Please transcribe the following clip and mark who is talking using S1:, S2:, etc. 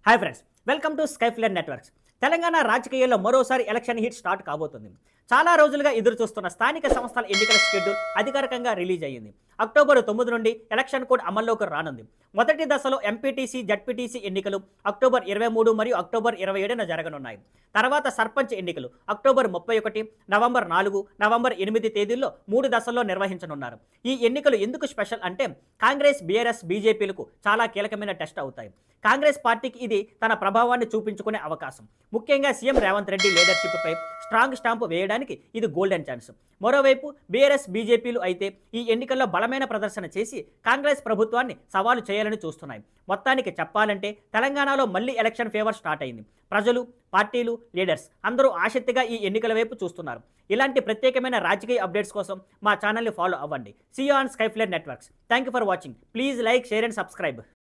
S1: Hi friends, welcome to Skyfler networks. Telangana రాజకీయాల్లో మరోసారి election heat start కాబోతుంది. చాలా రోజులుగా ఎదురు చూస్తున్న స్థానిక సంస్థల ఎన్నికల షెడ్యూల్ అధికారికంగా రిలీజ్ అయ్యింది. అక్టోబర్ 9 నుండి ఎలక్షన్ కోడ్ అమల్లోకి రానుంది. మొదటి దశలో ఎంపీటీసీ, జడ్పీటీసీ ఎన్నికలు అక్టోబర్ 23 మరియు అక్టోబర్ 27న జరగనున్నాయి. తర్వాత సర్పంచ్ ఎన్నికలు అక్టోబర్ 31, నవంబర్ 4, నవంబర్ 8 తేదీల్లో 3 దశల్లో నిర్వహించనున్నారు. ఈ ఎన్నికలు ఎందుకు స్పెషల్ అంటే కాంగ్రెస్, బీఆర్ఎస్, బీజేపీలకు చాలా కీలకమైన టెస్ట్ అవుతాయి. కాంగ్రెస్ పార్టీకి ఇది తన ప్రభావాన్ని చూపించుకునే అవకాశం. ముఖ్యంగా సీఎం రేవంత్ రెడ్డి లీడర్షిప్పై స్ట్రాంగ్ స్టాంపు వేయడానికి ఇది గోల్డెన్ ఛాన్స్. మరోవైపు బీఆర్ఎస్, బీజేపీలు అయితే ఈ ఎన్నికల్లో బలమైన ప్రదర్శన చేసి కాంగ్రెస్ ప్రభుత్వాన్ని సవాలు చేయాలని చూస్తున్నాయి. మొత్తానికి చెప్పాలంటే తెలంగాణలో మళ్ళీ ఎలక్షన్ ఫేవర్ స్టార్ట్ అయింది. ప్రజలు, పార్టీలు, లీడర్స్ అందరూ ఆసక్తిగా ఈ ఎన్నికల వైపు చూస్తున్నారు. ఇలాంటి ప్రత్యేకమైన రాజకీయ అప్డేట్స్ కోసం మా ఛానల్ని ఫాలో అవ్వండి. See you on Skyfler networks. Thank you for watching. Please like, share and subscribe.